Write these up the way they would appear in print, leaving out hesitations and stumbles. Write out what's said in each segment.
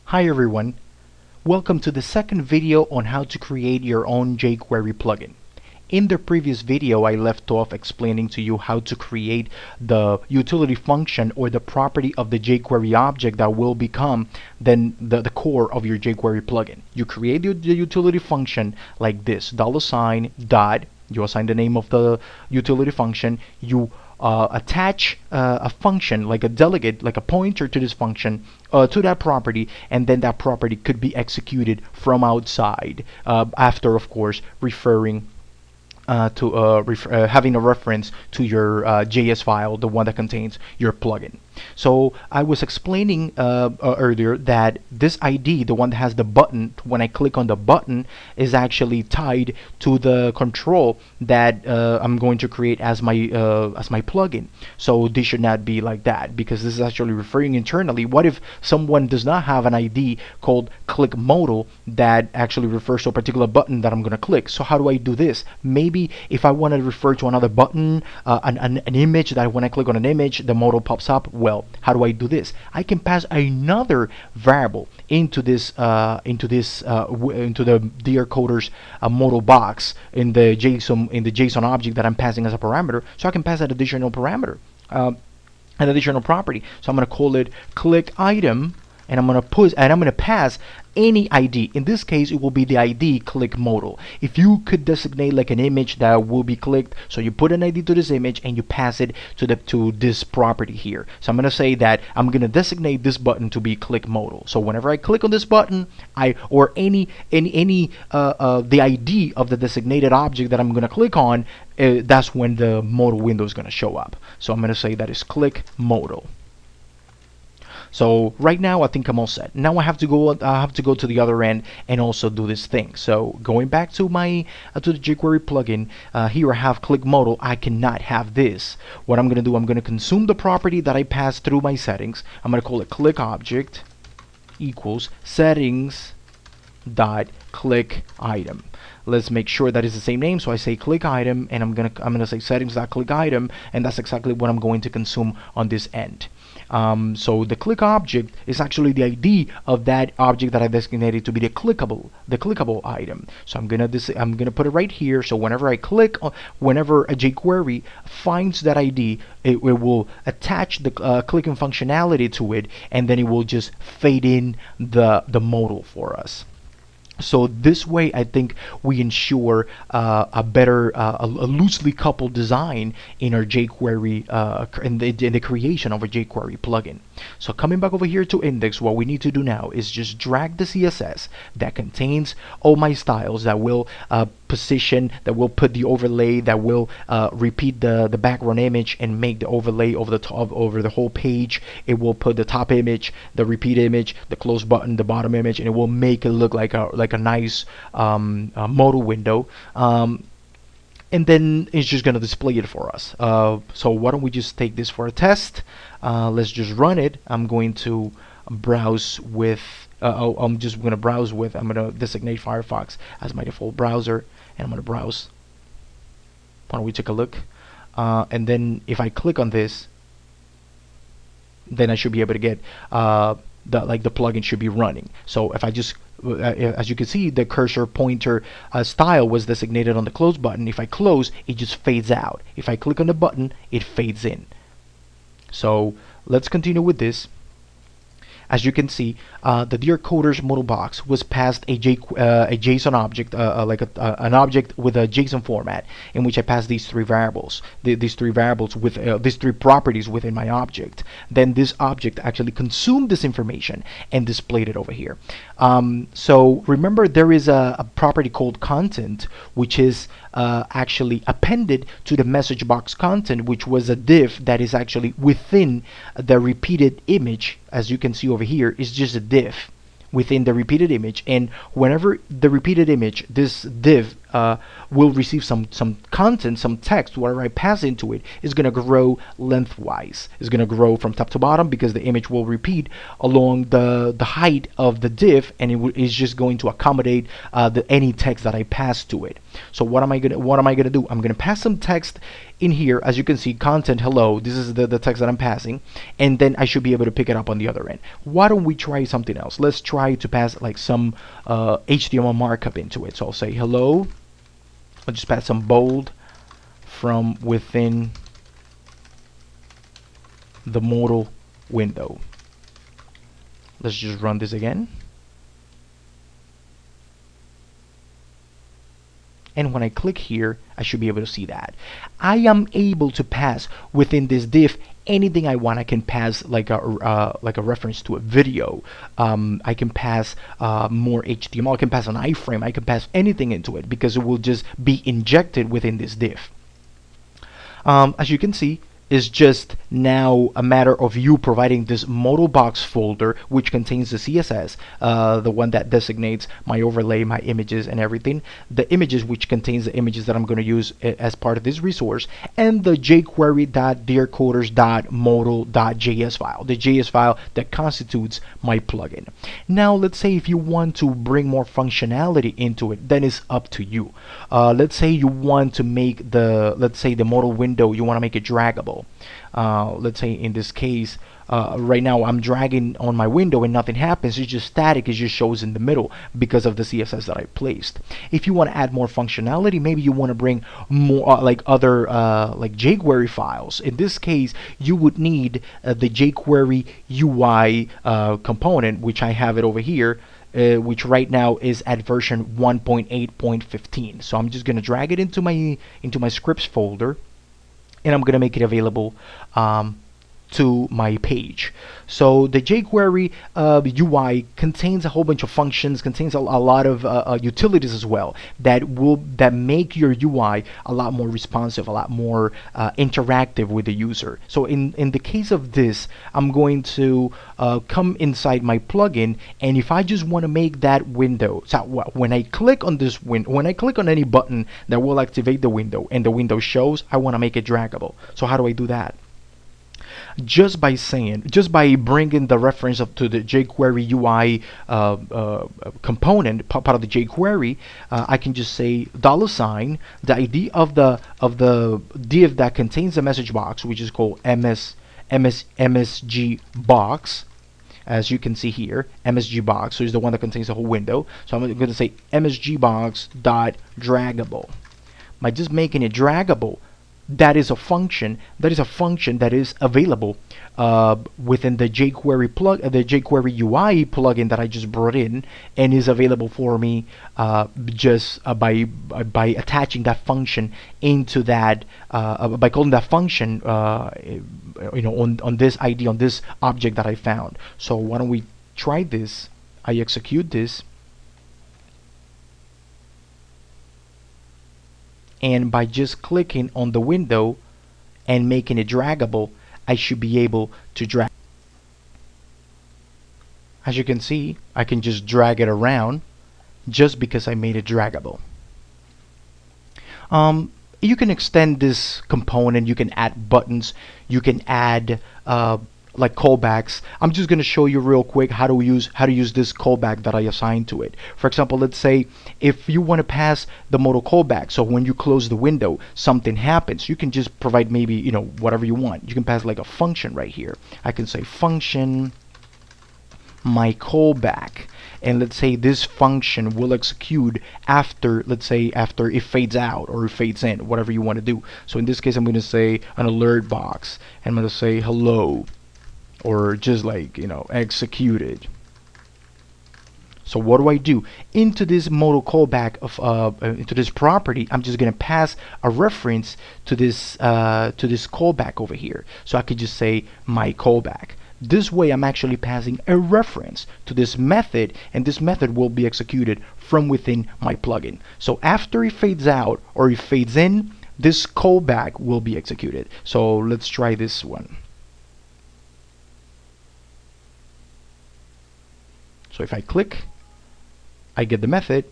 Hi everyone, welcome to the second video on how to create your own jQuery plugin. In the previous video, I left off explaining to you how to create the utility function or the property of the jQuery object that will become then the core of your jQuery plugin. You create the utility function like this, $ dot, you assign the name of the utility function, you attach a function like a delegate, like a pointer to this function, to that property, and then that property could be executed from outside after, of course, referring having a reference to your JS file, the one that contains your plugin. So I was explaining earlier that this ID, the one that has the button, when I click on the button, is actually tied to the control that I'm going to create as my plugin. So this should not be like that, because this is actually referring internally. What if someone does not have an ID called click modal that actually refers to a particular button that I'm going to click? So how do I do this? Maybe if I want to refer to another button, an image, that when I click on an image the modal pops up. Well, how do I do this? I can pass another variable into this into the decoder's modal box in the JSON object that I'm passing as a parameter. So I can pass an additional parameter, an additional property. So I'm going to call it click item, and I'm going to pass any ID. In this case, it will be the ID click modal. If you could designate like an image that will be clicked, so you put an ID to this image and you pass it to this property here. So I'm going to say that I'm going to designate this button to be click modal. So whenever I click on this button, the ID of the designated object that I'm going to click on, that's when the modal window is going to show up. So I'm going to say that is click modal. So right now I think I'm all set. Now I have to go to the other end and also do this thing. So going back to my to the jQuery plugin, here I have click modal. I cannot have this. What I'm going to do, I'm going to consume the property that I passed through my settings. I'm going to call it click object equals settings dot click item. Let's make sure that it's the same name. So I say click item, and I'm gonna say settings dot click item, and that's exactly what I'm going to consume on this end. So the click object is actually the ID of that object that I designated to be the clickable item. So I'm gonna put it right here. So whenever I click, whenever a jQuery finds that ID, it will attach the clicking functionality to it, and then it will just fade in the modal for us. So this way, I think we ensure a better, a loosely coupled design in our jQuery, in the creation of a jQuery plugin. So coming back over here to index, what we need to do now is just drag the CSS that contains all my styles, that will position, that will put the overlay, that will repeat the background image and make the overlay over the top, over the whole page. It will put the top image, the repeat image, the close button, the bottom image, and it will make it look like a nice modal window. And then it's just going to display it for us. So why don't we just take this for a test? Let's just run it. I'm going to browse with I'm going to designate Firefox as my default browser, and I'm going to browse. Why don't we take a look? And then if I click on this, then I should be able to get the plugin should be running. So if I just as you can see, the cursor pointer style was designated on the close button. If I close, it just fades out. If I click on the button, it fades in. So let's continue with this. As you can see, the decoder's modal box was passed a JSON object, an object with a JSON format, in which I passed these three variables, these three properties within my object. Then this object actually consumed this information and displayed it over here. So remember, there is a property called content, which is actually appended to the message box content, which was a div that is actually within the repeated image. As you can see over here, is just a div within the repeated image, and whenever the repeated image, this div will receive some content, some text. Whatever I pass into it is going to grow lengthwise. It's going to grow from top to bottom because the image will repeat along the height of the div, and is just going to accommodate any text that I pass to it. So what am I gonna do? I'm gonna pass some text in here. As you can see, content hello. This is the text that I'm passing, and then I should be able to pick it up on the other end. Why don't we try something else? Let's try to pass like some HTML markup into it. So I'll say hello. I'll just pass some bold from within the modal window. Let's just run this again. And when I click here, I should be able to see that. I am able to pass within this div anything I want. I can pass like a reference to a video. I can pass more HTML. I can pass an iframe. I can pass anything into it because it will just be injected within this div. As you can see, is just now a matter of you providing this modal box folder, which contains the CSS, the one that designates my overlay, my images, and everything. The images, which contains the images that I'm going to use as part of this resource, and the jQuery.dearcoders.modal.js file, the JS file that constitutes my plugin. Now, let's say if you want to bring more functionality into it, then it's up to you. Let's say you want to make the modal window, you want to make it draggable. Let's say in this case, right now I'm dragging on my window and nothing happens. It's just static. It just shows in the middle because of the CSS that I placed. If you want to add more functionality, maybe you want to bring more like other like jQuery files. In this case, you would need the jQuery UI component, which I have it over here. Which right now is at version 1.8.15. So I'm just going to drag it into my scripts folder, and I'm gonna make it available to my page. So the jQuery UI contains a whole bunch of functions, contains a lot of utilities as well that make your UI a lot more responsive, a lot more interactive with the user. So in the case of this, I'm going to come inside my plugin, and if I just want to make that window, so when I click on this when I click on any button that will activate the window and the window shows, I want to make it draggable. So how do I do that? Just by bringing the reference up to the jQuery UI component, part of the jQuery, I can just say $, the ID of the div that contains the message box, which is called MSG box. As you can see here, MSG box, so it's the one that contains the whole window. So I'm going to say MSG box dot draggable. By just making it draggable, that is a function that is available within the jQuery jQuery UI plugin that I just brought in, and is available for me just by attaching that function into that by calling that function on this ID, on this object that I found. So why don't we try this? I execute this, and by just clicking on the window and making it draggable, I should be able to drag. As you can see, I can just drag it around just because I made it draggable. You can extend this component, you can add buttons, you can add like callbacks. I'm just going to show you real quick how to use this callback that I assigned to it. For example, let's say if you want to pass the modal callback, so when you close the window something happens, you can just provide maybe whatever you want. You can pass like a function right here. I can say function my callback, and let's say this function will execute after, let's say after it fades out or it fades in, whatever you want to do. So in this case, I'm going to say an alert box, and I'm going to say hello, or just like executed. So what do I do? Into this modal callback of into this property, I'm just gonna pass a reference to this callback over here. So I could just say my callback. This way I'm actually passing a reference to this method, and this method will be executed from within my plugin. So after it fades out or it fades in, this callback will be executed. So let's try this one. So if I click, I get the method,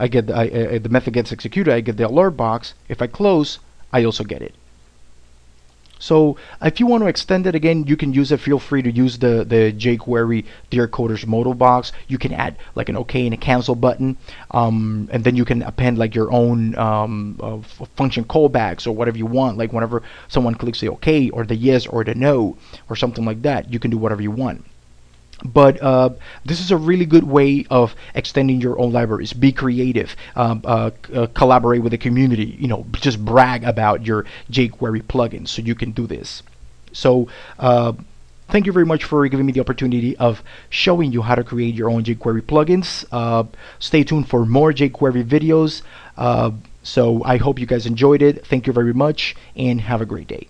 I get the method gets executed, I get the alert box. If I close, I also get it. So if you want to extend it again, you can use it. Feel free to use the jQuery Dear Coders modal box. You can add like an OK and a cancel button, and then you can append like your own function callbacks or whatever you want. Like whenever someone clicks the OK or the yes or the no or something like that, you can do whatever you want. But this is a really good way of extending your own libraries. Be creative, collaborate with the community, just brag about your jQuery plugins, so you can do this. So thank you very much for giving me the opportunity of showing you how to create your own jQuery plugins. Stay tuned for more jQuery videos. So I hope you guys enjoyed it. Thank you very much and have a great day.